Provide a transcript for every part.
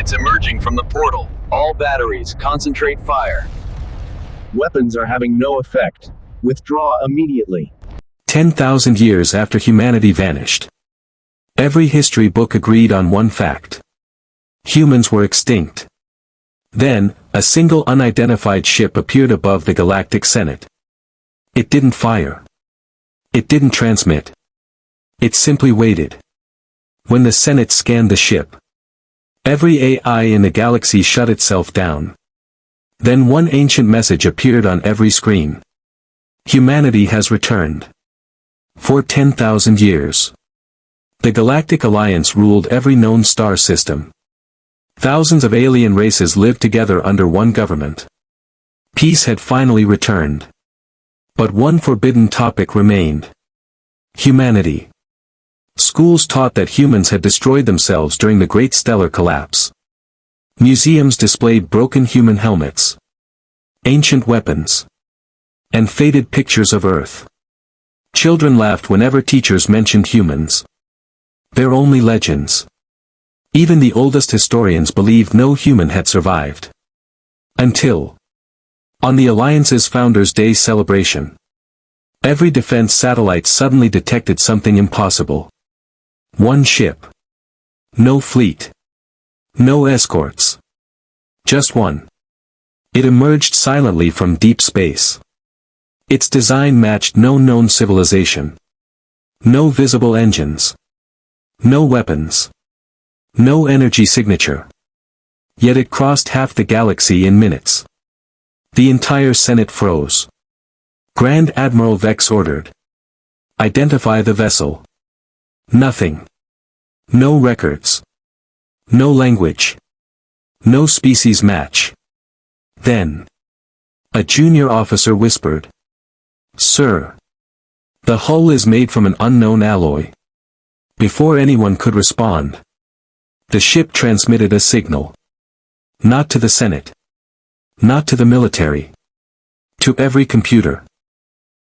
It's emerging from the portal. All batteries, concentrate fire. Weapons are having no effect. Withdraw immediately. 10,000 years after humanity vanished. Every history book agreed on one fact. Humans were extinct. Then, a single unidentified ship appeared above the galactic Senate. It didn't fire. It didn't transmit. It simply waited. When the Senate scanned the ship, every AI in the galaxy shut itself down. Then one ancient message appeared on every screen. Humanity has returned. For 10,000 years. The Galactic Alliance ruled every known star system. Thousands of alien races lived together under one government. Peace had finally returned. But one forbidden topic remained. Humanity. Schools taught that humans had destroyed themselves during the Great Stellar Collapse. Museums displayed broken human helmets, ancient weapons, and faded pictures of Earth. Children laughed whenever teachers mentioned humans. They're only legends. Even the oldest historians believed no human had survived. Until, on the Alliance's Founders' Day celebration, every defense satellite suddenly detected something impossible. One ship. No fleet. No escorts. Just one. It emerged silently from deep space. Its design matched no known civilization. No visible engines. No weapons. No energy signature. Yet it crossed half the galaxy in minutes. The entire Senate froze. Grand Admiral Vex ordered. Identify the vessel. Nothing. No records. No language. No species match. Then, a junior officer whispered, "Sir, the hull is made from an unknown alloy." Before anyone could respond, the ship transmitted a signal. Not to the Senate. Not to the military. To every computer.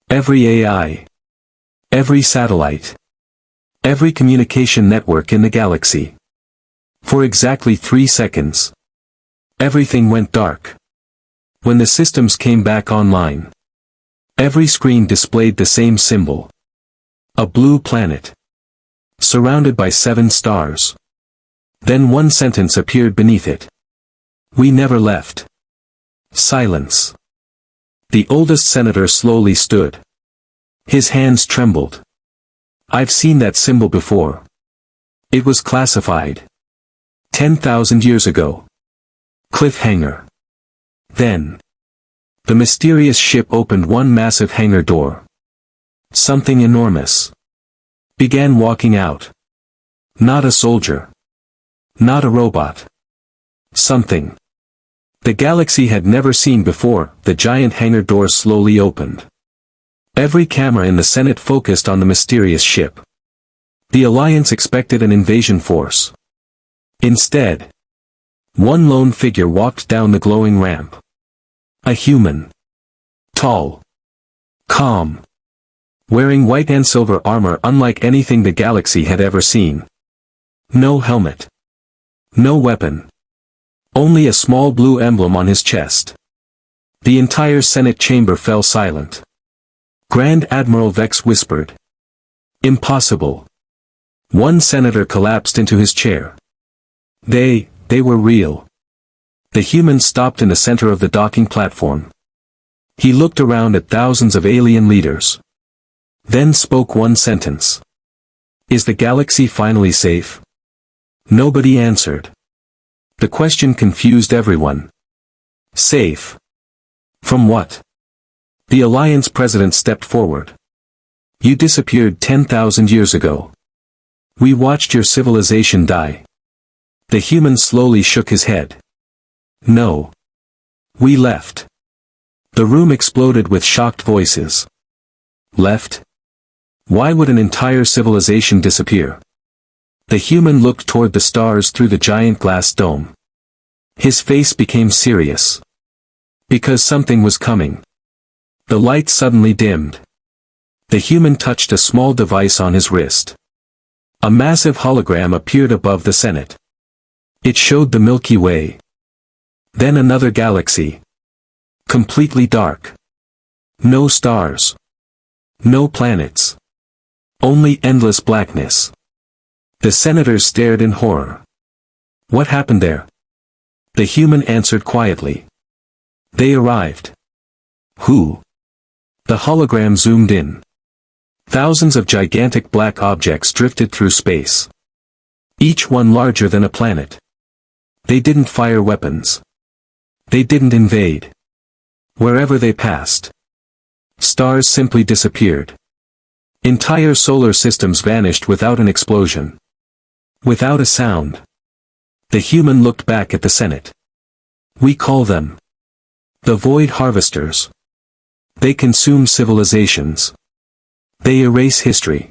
Every AI. Every satellite. Every communication network in the galaxy. For exactly 3 seconds. Everything went dark. When the systems came back online, every screen displayed the same symbol. A blue planet. Surrounded by 7 stars. Then one sentence appeared beneath it. We never left. Silence. The oldest senator slowly stood. His hands trembled. I've seen that symbol before. It was classified. 10,000 years ago. Cliffhanger. Then, the mysterious ship opened one massive hangar door. Something enormous began walking out. Not a soldier. Not a robot. Something the galaxy had never seen before. The giant hangar door slowly opened. Every camera in the Senate focused on the mysterious ship. The Alliance expected an invasion force. Instead, one lone figure walked down the glowing ramp. A human. Tall. Calm. Wearing white and silver armor unlike anything the galaxy had ever seen. No helmet. No weapon. Only a small blue emblem on his chest. The entire Senate chamber fell silent. Grand Admiral Vex whispered. Impossible. One senator collapsed into his chair. They were real. The human stopped in the center of the docking platform. He looked around at thousands of alien leaders. Then spoke one sentence. Is the galaxy finally safe? Nobody answered. The question confused everyone. Safe? From what? The Alliance president stepped forward. You disappeared 10,000 years ago. We watched your civilization die. The human slowly shook his head. No. We left. The room exploded with shocked voices. Left? Why would an entire civilization disappear? The human looked toward the stars through the giant glass dome. His face became serious. Because something was coming. The light suddenly dimmed. The human touched a small device on his wrist. A massive hologram appeared above the Senate. It showed the Milky Way. Then another galaxy. Completely dark. No stars. No planets. Only endless blackness. The senators stared in horror. What happened there? The human answered quietly. They arrived. Who? The hologram zoomed in. Thousands of gigantic black objects drifted through space. Each one larger than a planet. They didn't fire weapons. They didn't invade. Wherever they passed, stars simply disappeared. Entire solar systems vanished without an explosion. Without a sound. The human looked back at the Senate. We call them the Void Harvesters. They consume civilizations. They erase history.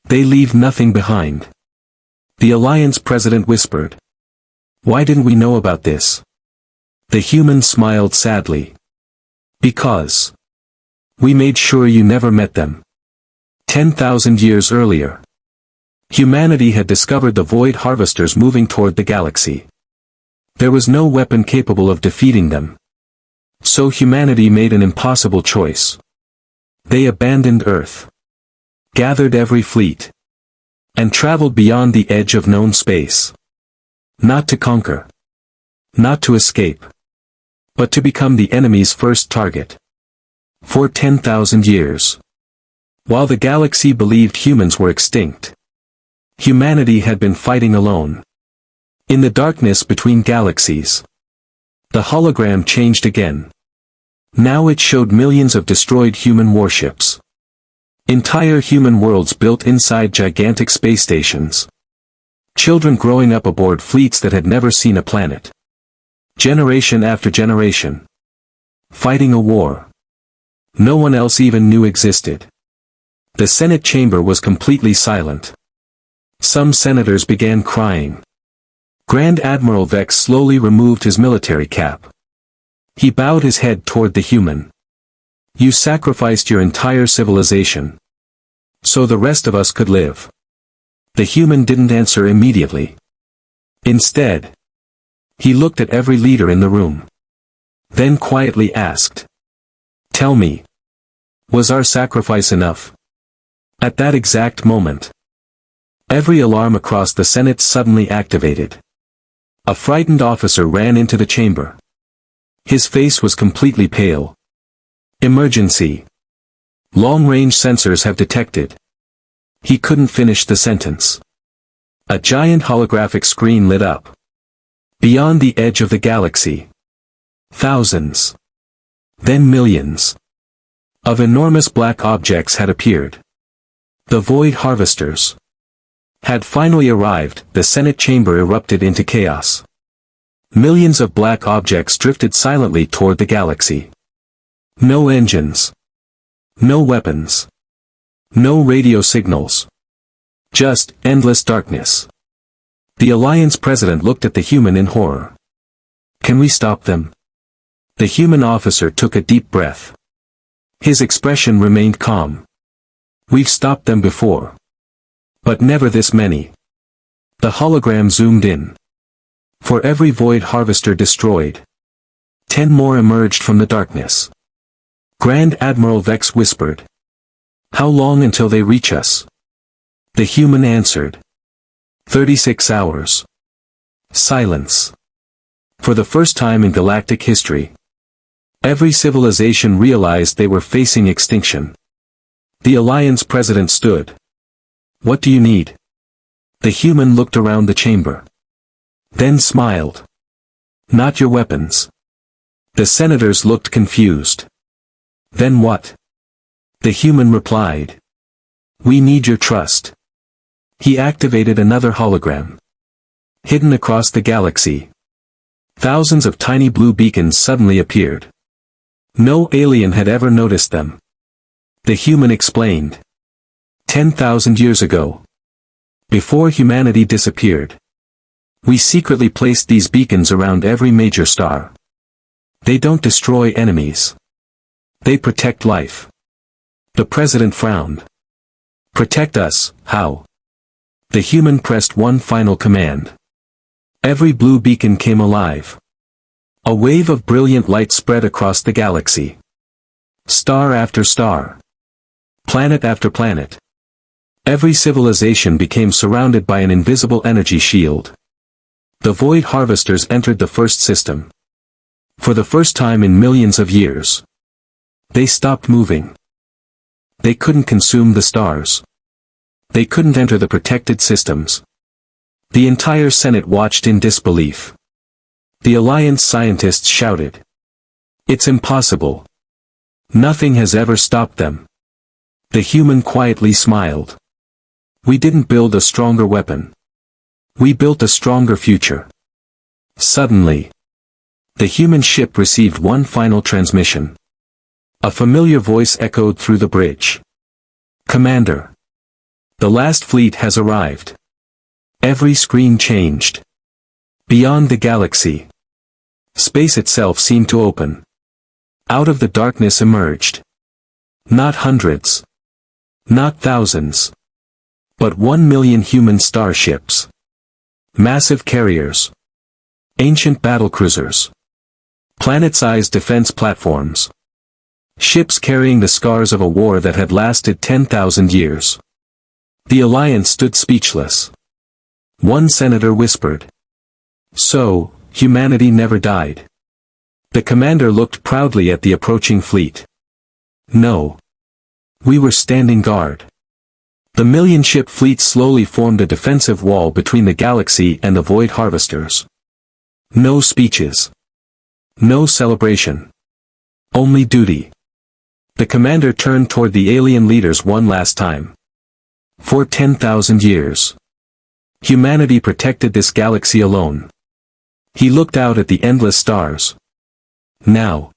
They leave nothing behind. The Alliance president whispered. Why didn't we know about this? The human smiled sadly. Because we made sure you never met them. 10,000 years earlier, humanity had discovered the Void Harvesters moving toward the galaxy. There was no weapon capable of defeating them. So humanity made an impossible choice. They abandoned Earth, gathered every fleet, and traveled beyond the edge of known space. Not to conquer, not to escape, but to become the enemy's first target. For 10,000 years, while the galaxy believed humans were extinct, humanity had been fighting alone. In the darkness between galaxies, the hologram changed again. Now it showed millions of destroyed human warships. Entire human worlds built inside gigantic space stations. Children growing up aboard fleets that had never seen a planet. Generation after generation. Fighting a war no one else even knew existed. The Senate chamber was completely silent. Some senators began crying. Grand Admiral Vex slowly removed his military cap. He bowed his head toward the human. You sacrificed your entire civilization, so the rest of us could live. The human didn't answer immediately. Instead, he looked at every leader in the room. Then quietly asked, "Tell me, was our sacrifice enough?" At that exact moment, every alarm across the Senate suddenly activated. A frightened officer ran into the chamber. His face was completely pale. Emergency. Long-range sensors have detected. He couldn't finish the sentence. A giant holographic screen lit up. Beyond the edge of the galaxy, thousands, then millions, of enormous black objects had appeared. The Void Harvesters had finally arrived. The Senate chamber erupted into chaos. Millions of black objects drifted silently toward the galaxy. No engines. No weapons. No radio signals. Just endless darkness. The Alliance president looked at the human in horror. Can we stop them? The human officer took a deep breath. His expression remained calm. We've stopped them before. But never this many. The hologram zoomed in. For every Void Harvester destroyed, 10 more emerged from the darkness. Grand Admiral Vex whispered. How long until they reach us? The human answered. 36 hours. Silence. For the first time in galactic history, every civilization realized they were facing extinction. The Alliance president stood. What do you need? The human looked around the chamber. Then smiled. Not your weapons. The senators looked confused. Then what? The human replied. We need your trust. He activated another hologram. Hidden across the galaxy, thousands of tiny blue beacons suddenly appeared. No alien had ever noticed them. The human explained. 10,000 years ago, before humanity disappeared, we secretly placed these beacons around every major star. They don't destroy enemies. They protect life. The president frowned. Protect us, how? The human pressed one final command. Every blue beacon came alive. A wave of brilliant light spread across the galaxy. Star after star. Planet after planet. Every civilization became surrounded by an invisible energy shield. The void harvesters entered the first system. For the first time in millions of years. They stopped moving. They couldn't consume the stars. They couldn't enter the protected systems. The entire Senate watched in disbelief. The Alliance scientists shouted. It's impossible. Nothing has ever stopped them. The human quietly smiled. We didn't build a stronger weapon. We built a stronger future. Suddenly, the human ship received one final transmission. A familiar voice echoed through the bridge. Commander. The last fleet has arrived. Every screen changed. Beyond the galaxy. Space itself seemed to open. Out of the darkness emerged. Not hundreds. Not thousands. But 1 million human starships. Massive carriers. Ancient battlecruisers. Planet-sized defense platforms. Ships carrying the scars of a war that had lasted 10,000 years. The Alliance stood speechless. One senator whispered. So, humanity never died. The commander looked proudly at the approaching fleet. No. We were standing guard. The million-ship fleet slowly formed a defensive wall between the galaxy and the void harvesters. No speeches. No celebration. Only duty. The commander turned toward the alien leaders one last time. For 10,000 years. Humanity protected this galaxy alone. He looked out at the endless stars. Now.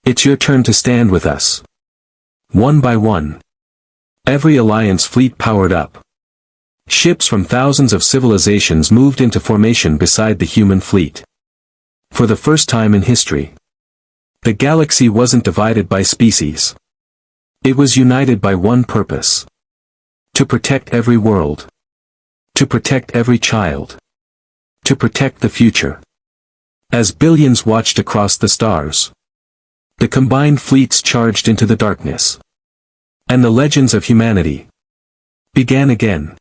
It's your turn to stand with us. One by one. Every Alliance fleet powered up. Ships from thousands of civilizations moved into formation beside the human fleet. For the first time in history. The galaxy wasn't divided by species. It was united by one purpose. To protect every world. To protect every child. To protect the future. As billions watched across the stars. The combined fleets charged into the darkness. And the legends of humanity began again.